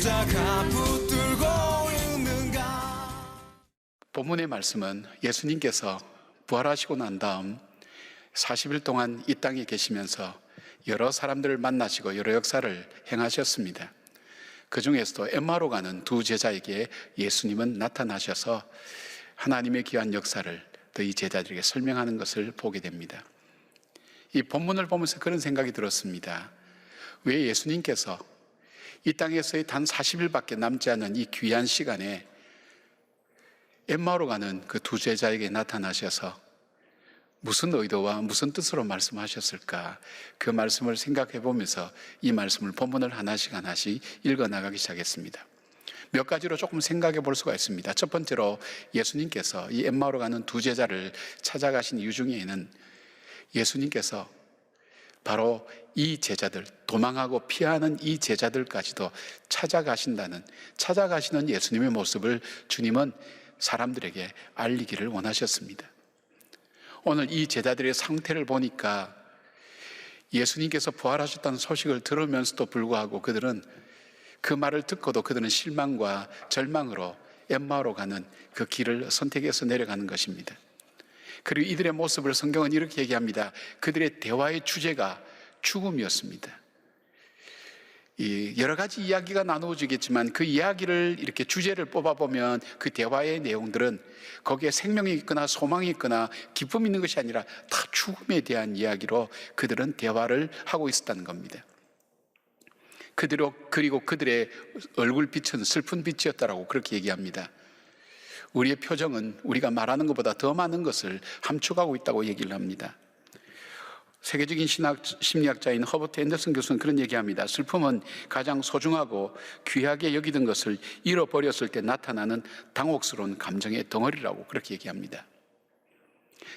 십자가 붙들고 있는가. 본문의 말씀은 예수님께서 부활하시고 난 다음 40일 동안 이 땅에 계시면서 여러 사람들을 만나시고 여러 역사를 행하셨습니다. 그 중에서도 엠마오로 가는 두 제자에게 예수님은 나타나셔서 하나님의 귀한 역사를 또 이 제자들에게 설명하는 것을 보게 됩니다. 이 본문을 보면서 그런 생각이 들었습니다. 왜 예수님께서 이 땅에서의 단 40일밖에 남지 않은 이 귀한 시간에 엠마오로 가는 그 두 제자에게 나타나셔서 무슨 의도와 무슨 뜻으로 말씀하셨을까? 그 말씀을 생각해 보면서 이 말씀을 본문을 하나씩 읽어 나가기 시작했습니다. 몇 가지로 조금 생각해 볼 수가 있습니다. 첫 번째로 예수님께서 이 엠마오로 가는 두 제자를 찾아가신 이유 중에는 예수님께서 바로 이 제자들, 도망하고 피하는 이 제자들까지도 찾아가시는 예수님의 모습을 주님은 사람들에게 알리기를 원하셨습니다. 오늘 이 제자들의 상태를 보니까 예수님께서 부활하셨다는 소식을 들으면서도 불구하고 그들은 그 말을 듣고도 그들은 실망과 절망으로 엠마오로 가는 그 길을 선택해서 내려가는 것입니다. 그리고 이들의 모습을 성경은 이렇게 얘기합니다. 그들의 대화의 주제가 죽음이었습니다. 여러 가지 이야기가 나누어지겠지만 그 이야기를 이렇게 주제를 뽑아보면 그 대화의 내용들은 거기에 생명이 있거나 소망이 있거나 기쁨이 있는 것이 아니라 다 죽음에 대한 이야기로 그들은 대화를 하고 있었다는 겁니다. 그리고 그들의 얼굴빛은 슬픈 빛이었다라고 그렇게 얘기합니다. 우리의 표정은 우리가 말하는 것보다 더 많은 것을 함축하고 있다고 얘기를 합니다. 세계적인 심리학자인 허버트 앤더슨 교수는 그런 얘기합니다. 슬픔은 가장 소중하고 귀하게 여기던 것을 잃어버렸을 때 나타나는 당혹스러운 감정의 덩어리라고 그렇게 얘기합니다.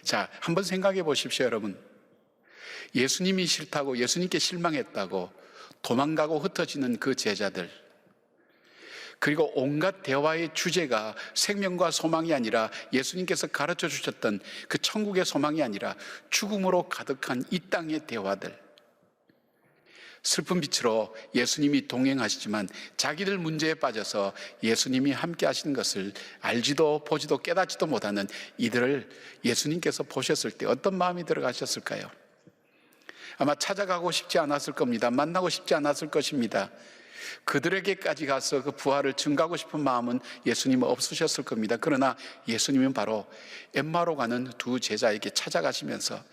자, 한번 생각해 보십시오, 여러분. 예수님이 싫다고, 예수님께 실망했다고 도망가고 흩어지는 그 제자들, 그리고 온갖 대화의 주제가 생명과 소망이 아니라 예수님께서 가르쳐 주셨던 그 천국의 소망이 아니라 죽음으로 가득한 이 땅의 대화들, 슬픈 빛으로 예수님이 동행하시지만 자기들 문제에 빠져서 예수님이 함께 하시는 것을 알지도 보지도 깨닫지도 못하는 이들을 예수님께서 보셨을 때 어떤 마음이 들어가셨을까요? 아마 찾아가고 싶지 않았을 겁니다. 만나고 싶지 않았을 것입니다. 그들에게까지 가서 그 부활을 증가하고 싶은 마음은 예수님은 없으셨을 겁니다. 그러나 예수님은 바로 엠마오로 가는 두 제자에게 찾아가시면서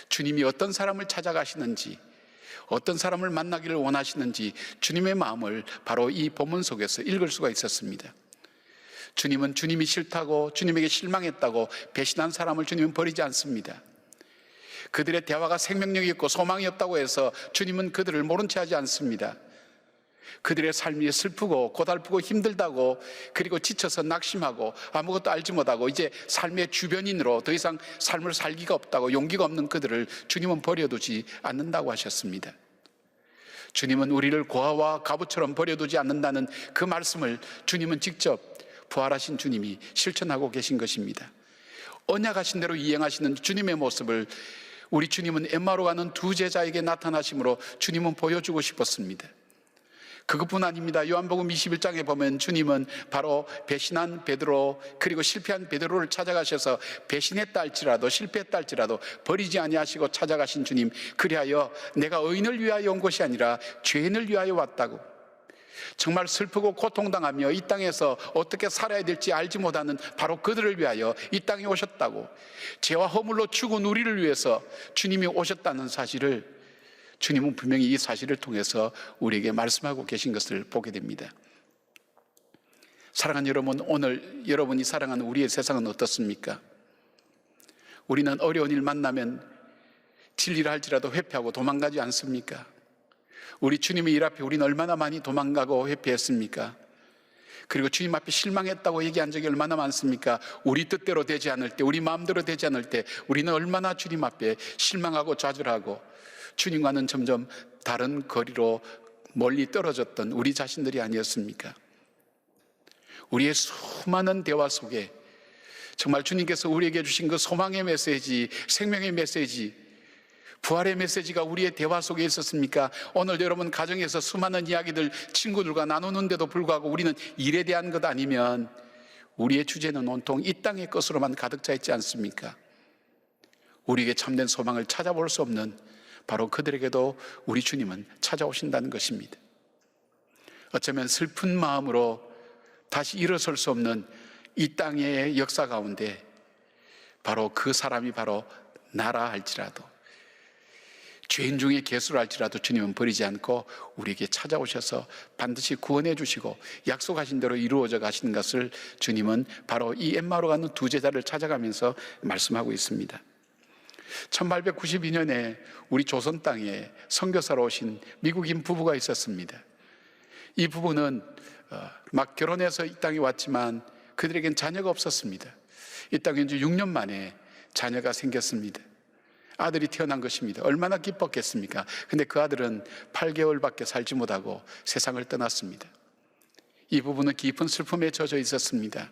주님이 어떤 사람을 찾아가시는지, 어떤 사람을 만나기를 원하시는지 주님의 마음을 바로 이 본문 속에서 읽을 수가 있었습니다. 주님은 주님이 싫다고, 주님에게 실망했다고 배신한 사람을 주님은 버리지 않습니다. 그들의 대화가 생명력이 있고 소망이 없다고 해서 주님은 그들을 모른 채 하지 않습니다. 그들의 삶이 슬프고 고달프고 힘들다고, 그리고 지쳐서 낙심하고 아무것도 알지 못하고 이제 삶의 주변인으로 더 이상 삶을 살기가 없다고 용기가 없는 그들을 주님은 버려두지 않는다고 하셨습니다. 주님은 우리를 고아와 가부처럼 버려두지 않는다는 그 말씀을 주님은 직접 부활하신 주님이 실천하고 계신 것입니다. 언약하신 대로 이행하시는 주님의 모습을 우리 주님은 엠마오로 가는 두 제자에게 나타나심으로 주님은 보여주고 싶었습니다. 그것뿐 아닙니다. 요한복음 21장에 보면 주님은 바로 배신한 베드로, 그리고 실패한 베드로를 찾아가셔서 배신했다 할지라도 실패했다 할지라도 버리지 아니하시고 찾아가신 주님, 그리하여 내가 의인을 위하여 온 것이 아니라 죄인을 위하여 왔다고, 정말 슬프고 고통당하며 이 땅에서 어떻게 살아야 될지 알지 못하는 바로 그들을 위하여 이 땅에 오셨다고, 죄와 허물로 죽은 우리를 위해서 주님이 오셨다는 사실을 주님은 분명히 이 사실을 통해서 우리에게 말씀하고 계신 것을 보게 됩니다. 사랑하는 여러분, 오늘 여러분이 사랑하는 우리의 세상은 어떻습니까? 우리는 어려운 일 만나면 진리를 할지라도 회피하고 도망가지 않습니까? 우리 주님의 일 앞에 우리는 얼마나 많이 도망가고 회피했습니까? 그리고 주님 앞에 실망했다고 얘기한 적이 얼마나 많습니까? 우리 뜻대로 되지 않을 때, 우리 마음대로 되지 않을 때 우리는 얼마나 주님 앞에 실망하고 좌절하고 주님과는 점점 다른 거리로 멀리 떨어졌던 우리 자신들이 아니었습니까? 우리의 수많은 대화 속에 정말 주님께서 우리에게 주신 그 소망의 메시지, 생명의 메시지, 부활의 메시지가 우리의 대화 속에 있었습니까? 오늘 여러분 가정에서 수많은 이야기들 친구들과 나누는데도 불구하고 우리는 일에 대한 것 아니면 우리의 주제는 온통 이 땅의 것으로만 가득 차 있지 않습니까? 우리에게 참된 소망을 찾아볼 수 없는 바로 그들에게도 우리 주님은 찾아오신다는 것입니다. 어쩌면 슬픈 마음으로 다시 일어설 수 없는 이 땅의 역사 가운데 바로 그 사람이 바로 나라 할지라도, 죄인 중에 개수를 할지라도 주님은 버리지 않고 우리에게 찾아오셔서 반드시 구원해 주시고 약속하신 대로 이루어져 가시는 것을 주님은 바로 이 엠마오로 가는 두 제자를 찾아가면서 말씀하고 있습니다. 1892년에 우리 조선 땅에 선교사로 오신 미국인 부부가 있었습니다. 이 부부는 막 결혼해서 이 땅에 왔지만 그들에겐 자녀가 없었습니다. 이 땅에 이제 6년 만에 자녀가 생겼습니다. 아들이 태어난 것입니다. 얼마나 기뻤겠습니까? 근데 그 아들은 8개월밖에 살지 못하고 세상을 떠났습니다. 이 부부는 깊은 슬픔에 젖어 있었습니다.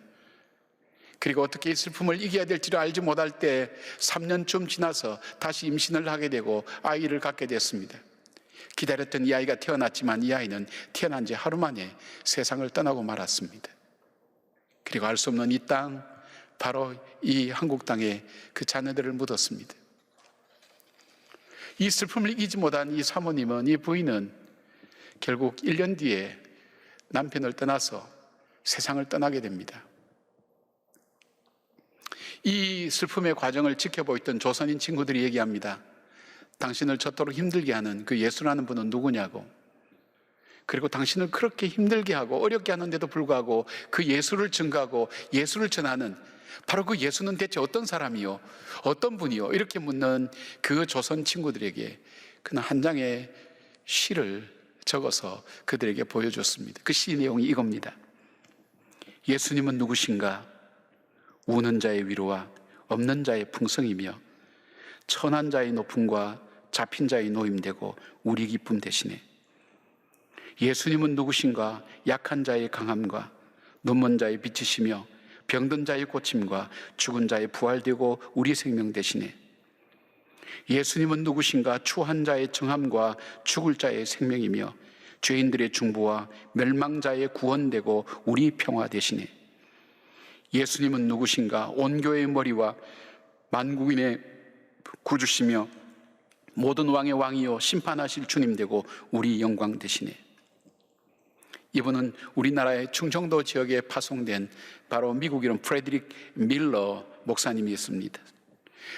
그리고 어떻게 이 슬픔을 이겨야 될지를 알지 못할 때 3년쯤 지나서 다시 임신을 하게 되고 아이를 갖게 됐습니다. 기다렸던 이 아이가 태어났지만 이 아이는 태어난 지 하루 만에 세상을 떠나고 말았습니다. 그리고 알 수 없는 이 땅, 바로 이 한국 땅에 그 자녀들을 묻었습니다. 이 슬픔을 이기지 못한 이 사모님은, 이 부인은 결국 1년 뒤에 남편을 떠나서 세상을 떠나게 됩니다. 이 슬픔의 과정을 지켜보였던 조선인 친구들이 얘기합니다. 당신을 저토록 힘들게 하는 그 예수라는 분은 누구냐고, 그리고 당신을 그렇게 힘들게 하고 어렵게 하는데도 불구하고 그 예수를 증거하고 예수를 전하는 바로 그 예수는 대체 어떤 사람이요? 어떤 분이요? 이렇게 묻는 그 조선 친구들에게 그는 한 장의 시를 적어서 그들에게 보여줬습니다. 그 시 내용이 이겁니다. 예수님은 누구신가? 우는 자의 위로와 없는 자의 풍성이며 천한 자의 높음과 잡힌 자의 노임되고 우리 기쁨 되시네. 예수님은 누구신가? 약한 자의 강함과 눈먼 자의 빛이시며 병든 자의 고침과 죽은 자의 부활되고 우리 생명 되시네. 예수님은 누구신가? 추한 자의 정함과 죽을 자의 생명이며 죄인들의 중보와 멸망자의 구원되고 우리 평화 되시네. 예수님은 누구신가? 온 교회의 머리와 만국인의 구주시며 모든 왕의 왕이요 심판하실 주님 되고 우리 영광 되시네. 이분은 우리나라의 충청도 지역에 파송된 바로 미국 이름 프레드릭 밀러 목사님이었습니다.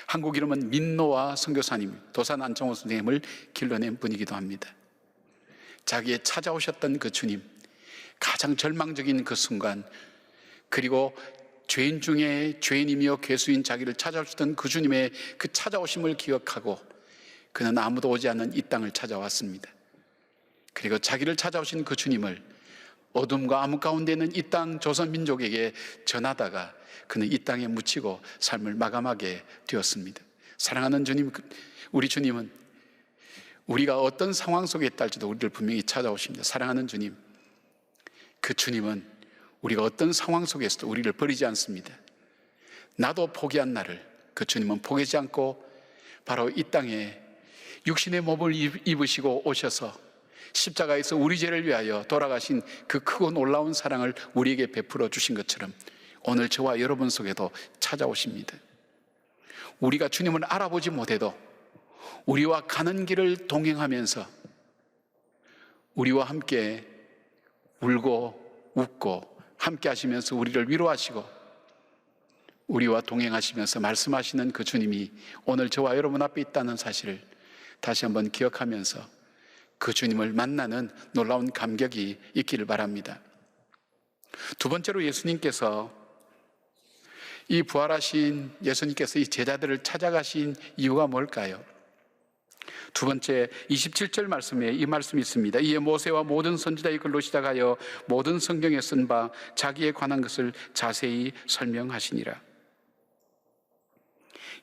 한국 이름은 민노아 선교사님, 도산 안정호 선생님을 길러낸 분이기도 합니다. 자기의 찾아오셨던 그 주님, 가장 절망적인 그 순간, 그리고 죄인 중에 죄인이며 괴수인 자기를 찾아오셨던 그 주님의 그 찾아오심을 기억하고 그는 아무도 오지 않는 이 땅을 찾아왔습니다. 그리고 자기를 찾아오신 그 주님을 어둠과 암흑 가운데 있는 이 땅 조선 민족에게 전하다가 그는 이 땅에 묻히고 삶을 마감하게 되었습니다. 사랑하는 주님, 우리 주님은 우리가 어떤 상황 속에 있다 할지도 우리를 분명히 찾아오십니다. 사랑하는 주님, 그 주님은 우리가 어떤 상황 속에서도 우리를 버리지 않습니다. 나도 포기한 나를 그 주님은 포기하지 않고 바로 이 땅에 육신의 몸을 입으시고 오셔서 십자가에서 우리 죄를 위하여 돌아가신 그 크고 놀라운 사랑을 우리에게 베풀어 주신 것처럼 오늘 저와 여러분 속에도 찾아오십니다. 우리가 주님을 알아보지 못해도 우리와 가는 길을 동행하면서 우리와 함께 울고 웃고 함께 하시면서 우리를 위로하시고 우리와 동행하시면서 말씀하시는 그 주님이 오늘 저와 여러분 앞에 있다는 사실을 다시 한번 기억하면서 그 주님을 만나는 놀라운 감격이 있기를 바랍니다. 두 번째로 예수님께서 이 부활하신 예수님께서 이 제자들을 찾아가신 이유가 뭘까요? 두 번째 27절 말씀에 이 말씀이 있습니다. 이에 모세와 모든 선지자의 글로 시작하여 모든 성경에 쓴 바 자기에 관한 것을 자세히 설명하시니라.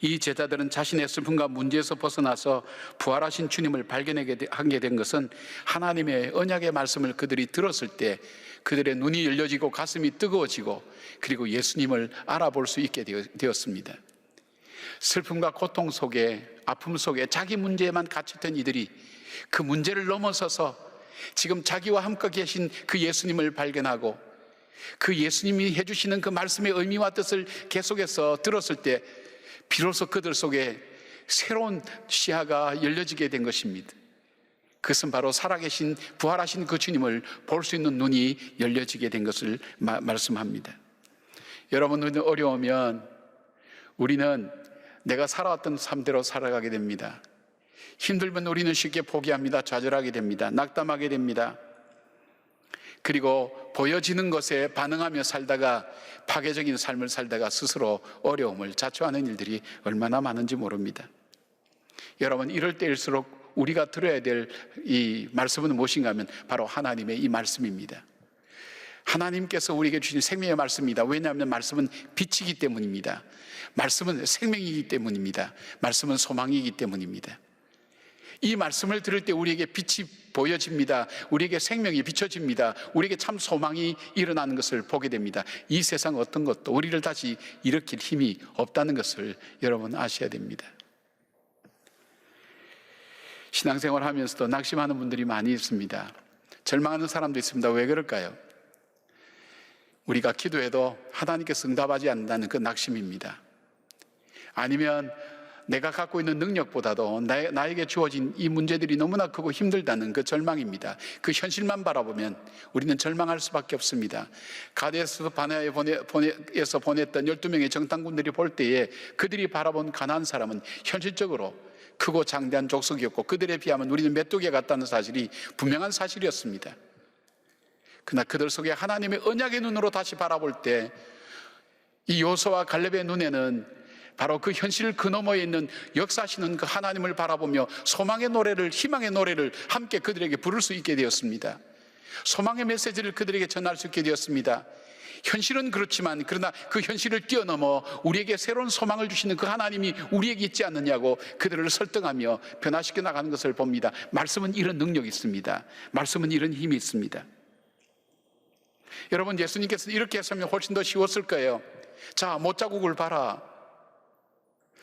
이 제자들은 자신의 슬픔과 문제에서 벗어나서 부활하신 주님을 발견하게 된 것은 하나님의 언약의 말씀을 그들이 들었을 때 그들의 눈이 열려지고 가슴이 뜨거워지고 그리고 예수님을 알아볼 수 있게 되었습니다. 슬픔과 고통 속에, 아픔 속에 자기 문제에만 갇혔던 이들이 그 문제를 넘어서서 지금 자기와 함께 계신 그 예수님을 발견하고 그 예수님이 해주시는 그 말씀의 의미와 뜻을 계속해서 들었을 때 비로소 그들 속에 새로운 시야가 열려지게 된 것입니다. 그것은 바로 살아계신 부활하신 그 주님을 볼 수 있는 눈이 열려지게 된 것을 말씀합니다. 여러분, 어려우면 우리는 내가 살아왔던 삶대로 살아가게 됩니다. 힘들면 우리는 쉽게 포기합니다. 좌절하게 됩니다. 낙담하게 됩니다. 그리고 보여지는 것에 반응하며 살다가 파괴적인 삶을 살다가 스스로 어려움을 자초하는 일들이 얼마나 많은지 모릅니다. 여러분, 이럴 때일수록 우리가 들어야 될 이 말씀은 무엇인가 하면 바로 하나님의 이 말씀입니다. 하나님께서 우리에게 주신 생명의 말씀입니다. 왜냐하면 말씀은 빛이기 때문입니다. 말씀은 생명이기 때문입니다. 말씀은 소망이기 때문입니다. 이 말씀을 들을 때 우리에게 빛이 보여집니다. 우리에게 생명이 비춰집니다. 우리에게 참 소망이 일어나는 것을 보게 됩니다. 이 세상 어떤 것도 우리를 다시 일으킬 힘이 없다는 것을 여러분 아셔야 됩니다. 신앙생활 하면서도 낙심하는 분들이 많이 있습니다. 절망하는 사람도 있습니다. 왜 그럴까요? 우리가 기도해도 하나님께서 응답하지 않는다는 그 낙심입니다. 아니면 내가 갖고 있는 능력보다도 나에게 주어진 이 문제들이 너무나 크고 힘들다는 그 절망입니다. 그 현실만 바라보면 우리는 절망할 수밖에 없습니다. 가데스 바네아에서 보냈던 12명의 정탐꾼들이 볼 때에 그들이 바라본 가나안 사람은 현실적으로 크고 장대한 족속이었고 그들에 비하면 우리는 메뚜기에 같다는 사실이 분명한 사실이었습니다. 그러나 그들 속에 하나님의 언약의 눈으로 다시 바라볼 때 이 요수아와 갈렙의 눈에는 바로 그 현실 그 너머에 있는 역사하시는 그 하나님을 바라보며 소망의 노래를, 희망의 노래를 함께 그들에게 부를 수 있게 되었습니다. 소망의 메시지를 그들에게 전할 수 있게 되었습니다. 현실은 그렇지만 그러나 그 현실을 뛰어넘어 우리에게 새로운 소망을 주시는 그 하나님이 우리에게 있지 않느냐고 그들을 설득하며 변화시켜 나가는 것을 봅니다. 말씀은 이런 능력이 있습니다. 말씀은 이런 힘이 있습니다. 여러분, 예수님께서 이렇게 했으면 훨씬 더 쉬웠을 거예요. 자, 못자국을 봐라.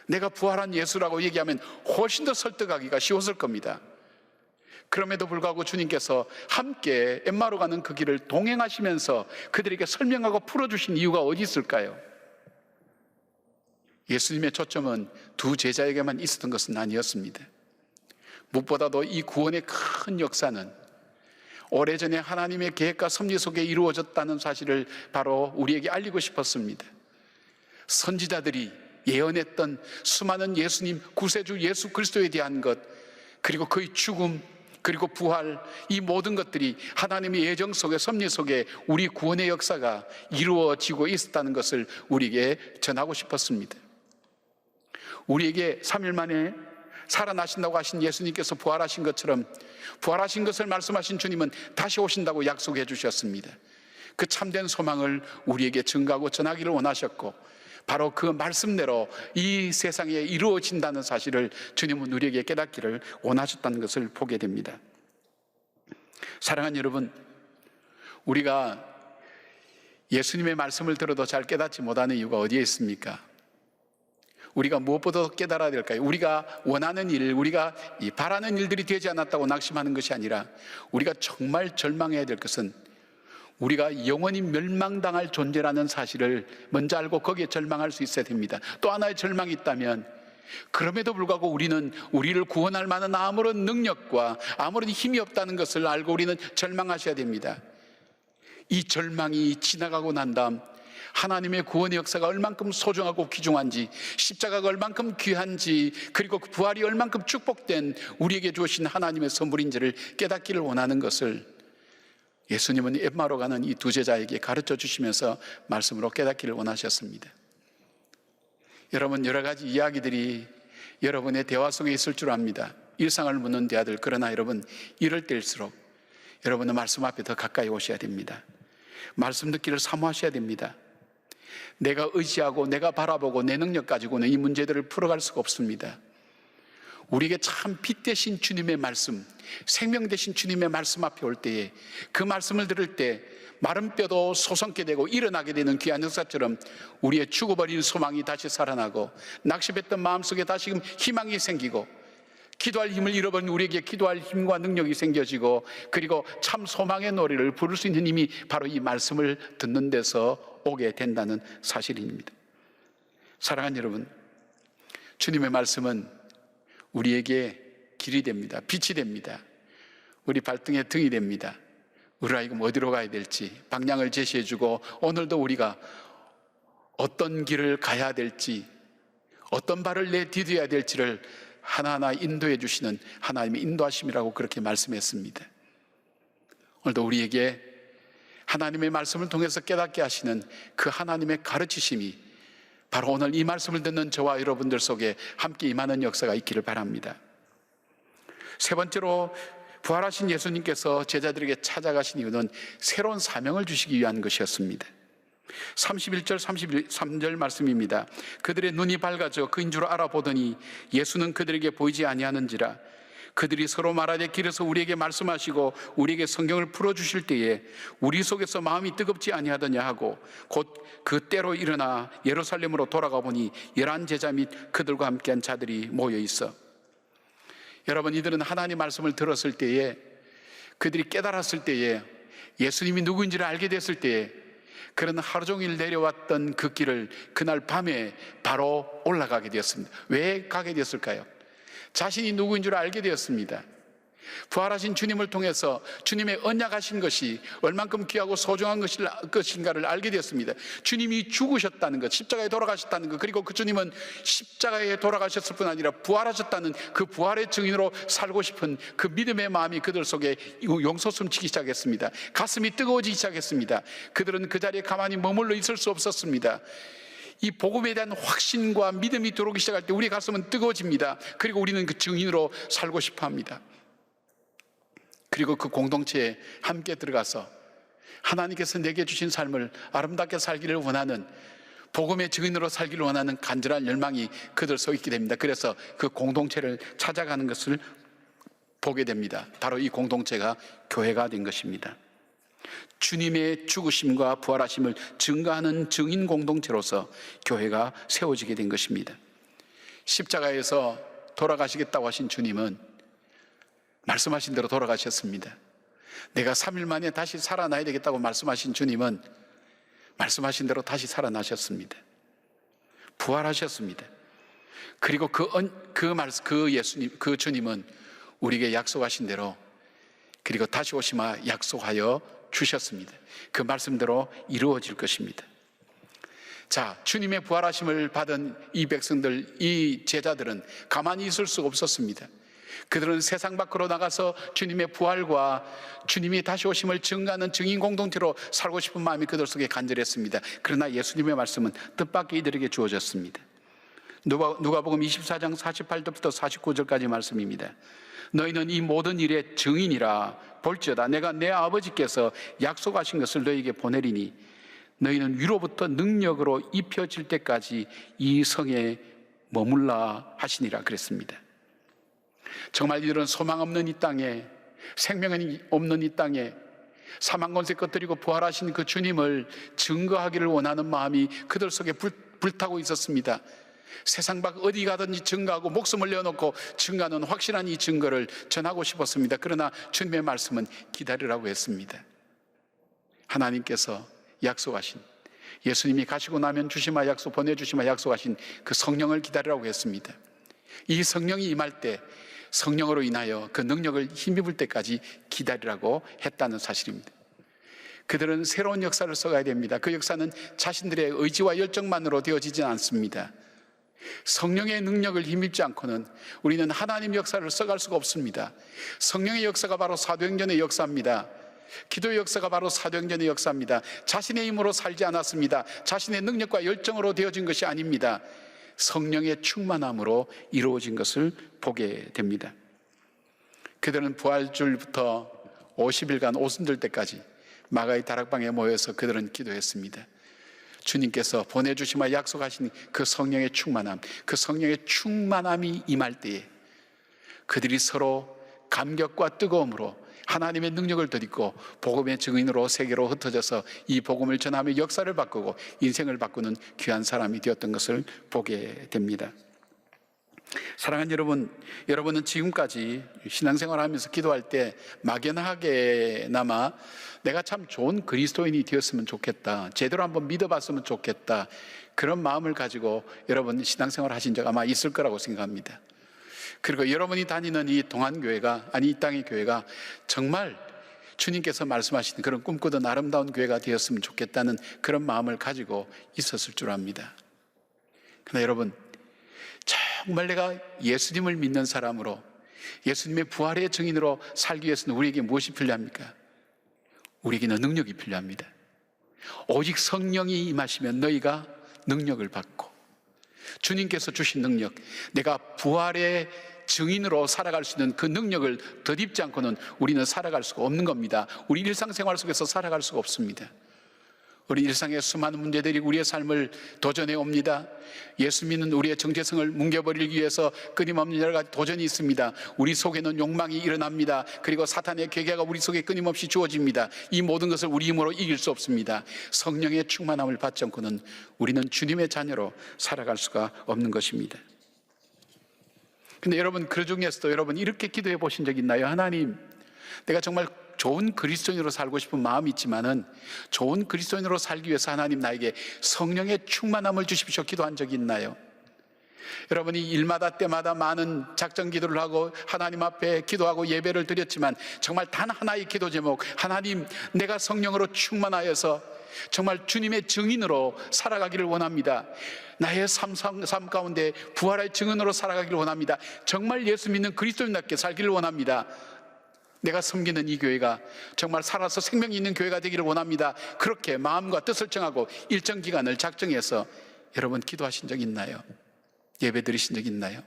내가 부활한 예수라고 얘기하면 훨씬 더 설득하기가 쉬웠을 겁니다. 그럼에도 불구하고 주님께서 함께 엠마오로 가는 그 길을 동행하시면서 그들에게 설명하고 풀어주신 이유가 어디 있을까요? 예수님의 초점은 두 제자에게만 있었던 것은 아니었습니다. 무엇보다도 이 구원의 큰 역사는 오래전에 하나님의 계획과 섭리 속에 이루어졌다는 사실을 바로 우리에게 알리고 싶었습니다. 선지자들이 예언했던 수많은 예수님, 구세주 예수 그리스도에 대한 것, 그리고 그의 죽음, 그리고 부활, 이 모든 것들이 하나님의 예정 속에, 섭리 속에 우리 구원의 역사가 이루어지고 있었다는 것을 우리에게 전하고 싶었습니다. 우리에게 3일 만에 살아나신다고 하신 예수님께서 부활하신 것처럼 부활하신 것을 말씀하신 주님은 다시 오신다고 약속해 주셨습니다. 그 참된 소망을 우리에게 증거하고 전하기를 원하셨고 바로 그 말씀대로 이 세상에 이루어진다는 사실을 주님은 우리에게 깨닫기를 원하셨다는 것을 보게 됩니다. 사랑하는 여러분, 우리가 예수님의 말씀을 들어도 잘 깨닫지 못하는 이유가 어디에 있습니까? 우리가 무엇보다 깨달아야 될까요? 우리가 원하는 일, 우리가 바라는 일들이 되지 않았다고 낙심하는 것이 아니라 우리가 정말 절망해야 될 것은 우리가 영원히 멸망당할 존재라는 사실을 먼저 알고 거기에 절망할 수 있어야 됩니다. 또 하나의 절망이 있다면 그럼에도 불구하고 우리는 우리를 구원할 만한 아무런 능력과 아무런 힘이 없다는 것을 알고 우리는 절망하셔야 됩니다. 이 절망이 지나가고 난 다음 하나님의 구원의 역사가 얼만큼 소중하고 귀중한지, 십자가가 얼만큼 귀한지, 그리고 그 부활이 얼만큼 축복된 우리에게 주신 하나님의 선물인지를 깨닫기를 원하는 것을 예수님은 엠마오로 가는 이 두 제자에게 가르쳐 주시면서 말씀으로 깨닫기를 원하셨습니다. 여러분, 여러 가지 이야기들이 여러분의 대화 속에 있을 줄 압니다. 일상을 묻는 대화들. 그러나 여러분, 이럴 때일수록 여러분은 말씀 앞에 더 가까이 오셔야 됩니다. 말씀 듣기를 사모하셔야 됩니다. 내가 의지하고 내가 바라보고 내 능력 가지고는 이 문제들을 풀어갈 수가 없습니다. 우리에게 참 빛 대신 주님의 말씀, 생명 대신 주님의 말씀 앞에 올 때에 그 말씀을 들을 때 마른 뼈도 솟아게 되고 일어나게 되는 귀한 역사처럼 우리의 죽어버린 소망이 다시 살아나고 낙심했던 마음속에 다시금 희망이 생기고 기도할 힘을 잃어버린 우리에게 기도할 힘과 능력이 생겨지고 그리고 참 소망의 노래를 부를 수 있는 힘이 바로 이 말씀을 듣는 데서 오게 된다는 사실입니다. 사랑하는 여러분, 주님의 말씀은 우리에게 길이 됩니다. 빛이 됩니다. 우리 발등에 등이 됩니다. 우리가 어디로 가야 될지 방향을 제시해주고 오늘도 우리가 어떤 길을 가야 될지 어떤 발을 내디뎌야 될지를 하나하나 인도해 주시는 하나님의 인도하심이라고 그렇게 말씀했습니다. 오늘도 우리에게 하나님의 말씀을 통해서 깨닫게 하시는 그 하나님의 가르치심이 바로 오늘 이 말씀을 듣는 저와 여러분들 속에 함께 임하는 역사가 있기를 바랍니다. 세 번째로 부활하신 예수님께서 제자들에게 찾아가신 이유는 새로운 사명을 주시기 위한 것이었습니다. 31절 33절 말씀입니다. 그들의 눈이 밝아져 그인 줄 알아보더니 예수는 그들에게 보이지 아니하는지라. 그들이 서로 말하되 길에서 우리에게 말씀하시고 우리에게 성경을 풀어주실 때에 우리 속에서 마음이 뜨겁지 아니하더냐 하고 곧 그때로 일어나 예루살렘으로 돌아가 보니 11 제자 및 그들과 함께한 자들이 모여 있어. 여러분, 이들은 하나님 말씀을 들었을 때에 그들이 깨달았을 때에 예수님이 누구인지를 알게 됐을 때에 그런 하루 종일 내려왔던 그 길을 그날 밤에 바로 올라가게 되었습니다. 왜 가게 되었을까요? 자신이 누구인 줄 알게 되었습니다. 부활하신 주님을 통해서 주님의 언약하신 것이 얼만큼 귀하고 소중한 것인가를 알게 되었습니다. 주님이 죽으셨다는 것, 십자가에 돌아가셨다는 것, 그리고 그 주님은 십자가에 돌아가셨을 뿐 아니라 부활하셨다는 그 부활의 증인으로 살고 싶은 그 믿음의 마음이 그들 속에 용솟음치기 시작했습니다. 가슴이 뜨거워지기 시작했습니다. 그들은 그 자리에 가만히 머물러 있을 수 없었습니다. 이 복음에 대한 확신과 믿음이 들어오기 시작할 때 우리 가슴은 뜨거워집니다. 그리고 우리는 그 증인으로 살고 싶어 합니다. 그리고 그 공동체에 함께 들어가서 하나님께서 내게 주신 삶을 아름답게 살기를 원하는, 복음의 증인으로 살기를 원하는 간절한 열망이 그들 속에 있게 됩니다. 그래서 그 공동체를 찾아가는 것을 보게 됩니다. 바로 이 공동체가 교회가 된 것입니다. 주님의 죽으심과 부활하심을 증거하는 증인 공동체로서 교회가 세워지게 된 것입니다. 십자가에서 돌아가시겠다고 하신 주님은 말씀하신 대로 돌아가셨습니다. 내가 3일 만에 다시 살아나야 되겠다고 말씀하신 주님은 말씀하신 대로 다시 살아나셨습니다. 부활하셨습니다. 그리고 그 주님은 우리에게 약속하신 대로 그리고 다시 오시마 약속하여 주셨습니다. 그 말씀대로 이루어질 것입니다. 자, 주님의 부활하심을 받은 이 백성들, 이 제자들은 가만히 있을 수가 없었습니다. 그들은 세상 밖으로 나가서 주님의 부활과 주님이 다시 오심을 증거하는 증인 공동체로 살고 싶은 마음이 그들 속에 간절했습니다. 그러나 예수님의 말씀은 뜻밖의 이들에게 주어졌습니다. 누가복음 24장 48절부터 49절까지 말씀입니다. 너희는 이 모든 일의 증인이라. 볼지어다 내가 내 아버지께서 약속하신 것을 너희에게 보내리니 너희는 위로부터 능력으로 입혀질 때까지 이 성에 머물라 하시니라 그랬습니다. 정말 이들은 소망 없는 이 땅에, 생명이 없는 이 땅에 사망 권세 꺼뜨리고 부활하신 그 주님을 증거하기를 원하는 마음이 그들 속에 불타고 있었습니다. 세상 밖 어디 가든지 증거하고 목숨을 내어놓고 증거하는 확실한 이 증거를 전하고 싶었습니다. 그러나 주님의 말씀은 기다리라고 했습니다. 하나님께서 약속하신, 예수님이 가시고 나면 보내주시마 약속하신 그 성령을 기다리라고 했습니다. 이 성령이 임할 때 성령으로 인하여 그 능력을 힘입을 때까지 기다리라고 했다는 사실입니다. 그들은 새로운 역사를 써가야 됩니다. 그 역사는 자신들의 의지와 열정만으로 되어지지 않습니다. 성령의 능력을 힘입지 않고는 우리는 하나님 역사를 써갈 수가 없습니다. 성령의 역사가 바로 사도행전의 역사입니다. 기도의 역사가 바로 사도행전의 역사입니다. 자신의 힘으로 살지 않았습니다. 자신의 능력과 열정으로 되어진 것이 아닙니다. 성령의 충만함으로 이루어진 것을 보게 됩니다. 그들은 부활주일부터 50일간 오순절 때까지 마가의 다락방에 모여서 그들은 기도했습니다. 주님께서 보내주시마 약속하신 그 성령의 충만함, 그 성령의 충만함이 임할 때에 그들이 서로 감격과 뜨거움으로 하나님의 능력을 덧입고 복음의 증인으로 세계로 흩어져서 이 복음을 전하며 역사를 바꾸고 인생을 바꾸는 귀한 사람이 되었던 것을 보게 됩니다. 사랑하는 여러분, 여러분은 지금까지 신앙생활을 하면서 기도할 때 막연하게나마 내가 참 좋은 그리스도인이 되었으면 좋겠다, 제대로 한번 믿어봤으면 좋겠다, 그런 마음을 가지고 여러분 신앙생활을 하신 적 아마 있을 거라고 생각합니다. 그리고 여러분이 다니는 이 동안교회가, 아니 이 땅의 교회가 정말 주님께서 말씀하시는 그런 꿈꾸던 아름다운 교회가 되었으면 좋겠다는 그런 마음을 가지고 있었을 줄 압니다. 그러나 여러분, 정말 내가 예수님을 믿는 사람으로, 예수님의 부활의 증인으로 살기 위해서는 우리에게 무엇이 필요합니까? 우리에게는 능력이 필요합니다. 오직 성령이 임하시면 너희가 능력을 받고, 주님께서 주신 능력, 내가 부활의 증인으로 살아갈 수 있는 그 능력을 덧입지 않고는 우리는 살아갈 수가 없는 겁니다. 우리 일상생활 속에서 살아갈 수가 없습니다. 우리 일상의 수많은 문제들이 우리의 삶을 도전해 옵니다. 예수 믿는 우리의 정체성을 뭉개버리기 위해서 끊임없는 여러 가지 도전이 있습니다. 우리 속에는 욕망이 일어납니다. 그리고 사탄의 괴계가 우리 속에 끊임없이 주어집니다. 이 모든 것을 우리 힘으로 이길 수 없습니다. 성령의 충만함을 받지 않고는 우리는 주님의 자녀로 살아갈 수가 없는 것입니다. 근데 여러분, 그 중에서도 여러분 이렇게 기도해 보신 적 있나요? 하나님, 내가 정말 좋은 그리스도인으로 살고 싶은 마음이 있지만은 좋은 그리스도인으로 살기 위해서 하나님 나에게 성령의 충만함을 주십시오 기도한 적이 있나요? 여러분이 일마다 때마다 많은 작전 기도를 하고 하나님 앞에 기도하고 예배를 드렸지만 정말 단 하나의 기도 제목, 하나님 내가 성령으로 충만하여서 정말 주님의 증인으로 살아가기를 원합니다. 나의 삶 가운데 부활의 증인으로 살아가기를 원합니다. 정말 예수 믿는 그리스도인답게 살기를 원합니다. 내가 섬기는 이 교회가 정말 살아서 생명이 있는 교회가 되기를 원합니다. 그렇게 마음과 뜻을 정하고 일정 기간을 작정해서 여러분 기도하신 적 있나요? 예배 드리신 적 있나요?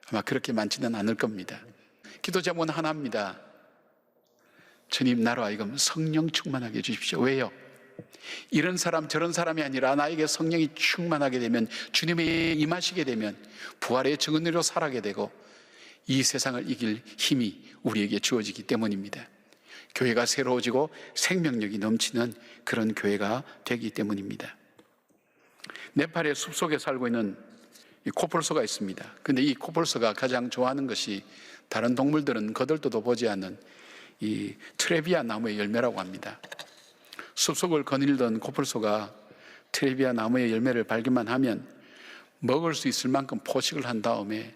아마 그렇게 많지는 않을 겁니다. 기도 제목은 하나입니다. 주님, 나로 하여금 성령 충만하게 해주십시오. 왜요? 이런 사람 저런 사람이 아니라 나에게 성령이 충만하게 되면, 주님의 임하시게 되면 부활의 증인으로 살아가게 되고 이 세상을 이길 힘이 우리에게 주어지기 때문입니다. 교회가 새로워지고 생명력이 넘치는 그런 교회가 되기 때문입니다. 네팔의 숲속에 살고 있는 이 코뿔소가 있습니다. 근데 이 코뿔소가 가장 좋아하는 것이 다른 동물들은 거들떠도 보지 않는 이 트레비아 나무의 열매라고 합니다. 숲속을 거닐던 코뿔소가 트레비아 나무의 열매를 발견만 하면 먹을 수 있을 만큼 포식을 한 다음에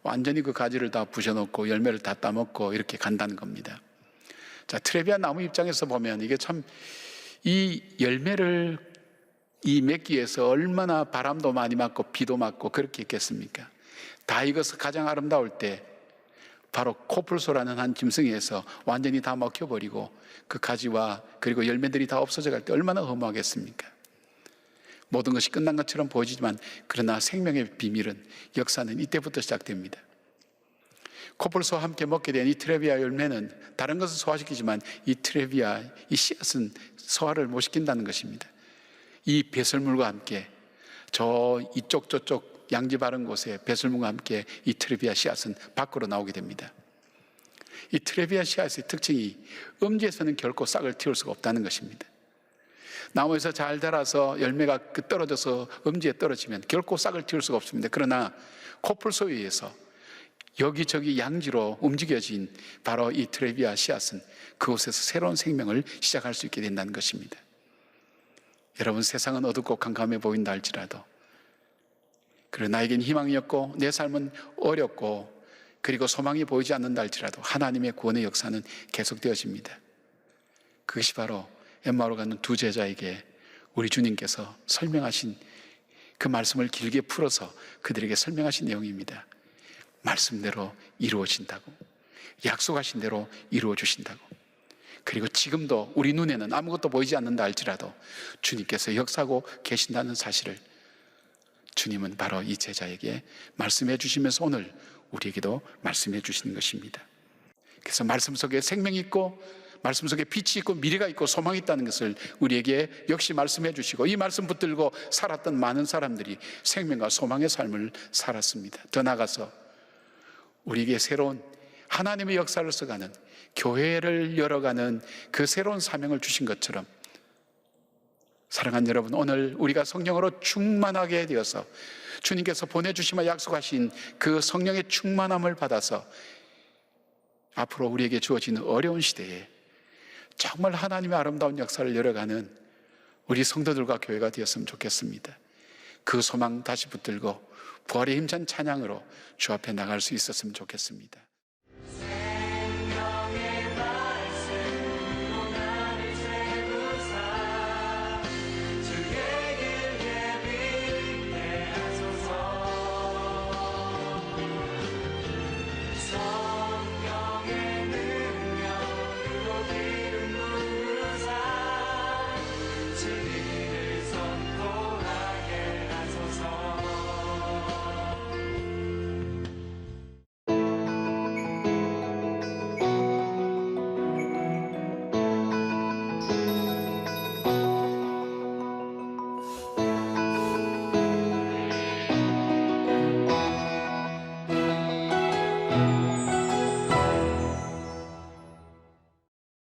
완전히 그 가지를 다 부셔놓고 열매를 다 따먹고 이렇게 간다는 겁니다. 자, 트레비아 나무 입장에서 보면 이게 참, 이 열매를 이 맺기 위해서 얼마나 바람도 많이 맞고 비도 맞고 그렇게 했겠습니까? 다 익어서 가장 아름다울 때 바로 코뿔소라는 한 짐승에서 완전히 다 먹혀버리고 그 가지와 그리고 열매들이 다 없어져 갈 때 얼마나 허무하겠습니까? 모든 것이 끝난 것처럼 보이지만 그러나 생명의 비밀은, 역사는 이때부터 시작됩니다. 코뿔소와 함께 먹게 된 이 트레비아 열매는 다른 것을 소화시키지만 이 트레비아, 이 씨앗은 소화를 못 시킨다는 것입니다. 이 배설물과 함께 저 이쪽 저쪽 양지 바른 곳에 배설물과 함께 이 트레비아 씨앗은 밖으로 나오게 됩니다. 이 트레비아 씨앗의 특징이 음지에서는 결코 싹을 틔울 수가 없다는 것입니다. 나무에서 잘 자라서 열매가 떨어져서 음지에 떨어지면 결코 싹을 틔울 수가 없습니다. 그러나 코뿔소에 의해서 여기저기 양지로 움직여진 바로 이 트레비아 씨앗은 그곳에서 새로운 생명을 시작할 수 있게 된다는 것입니다. 여러분, 세상은 어둡고 캄캄해 보인다 할지라도, 그리고 나에겐 희망이 없고 내 삶은 어렵고 그리고 소망이 보이지 않는다 할지라도 하나님의 구원의 역사는 계속되어집니다. 그것이 바로 엠마오로 가는 두 제자에게 우리 주님께서 설명하신 그 말씀을 길게 풀어서 그들에게 설명하신 내용입니다. 말씀대로 이루어진다고, 약속하신 대로 이루어 주신다고, 그리고 지금도 우리 눈에는 아무것도 보이지 않는다 할지라도 주님께서 역사하고 계신다는 사실을 주님은 바로 이 제자에게 말씀해 주시면서 오늘 우리에게도 말씀해 주시는 것입니다. 그래서 말씀 속에 생명이 있고 말씀 속에 빛이 있고 미래가 있고 소망이 있다는 것을 우리에게 역시 말씀해 주시고, 이 말씀 붙들고 살았던 많은 사람들이 생명과 소망의 삶을 살았습니다. 더 나아가서 우리에게 새로운 하나님의 역사를 써가는, 교회를 열어가는 그 새로운 사명을 주신 것처럼, 사랑하는 여러분, 오늘 우리가 성령으로 충만하게 되어서 주님께서 보내주시며 약속하신 그 성령의 충만함을 받아서 앞으로 우리에게 주어지는 어려운 시대에 정말 하나님의 아름다운 역사를 열어가는 우리 성도들과 교회가 되었으면 좋겠습니다. 그 소망 다시 붙들고 부활의 힘찬 찬양으로 주 앞에 나갈 수 있었으면 좋겠습니다.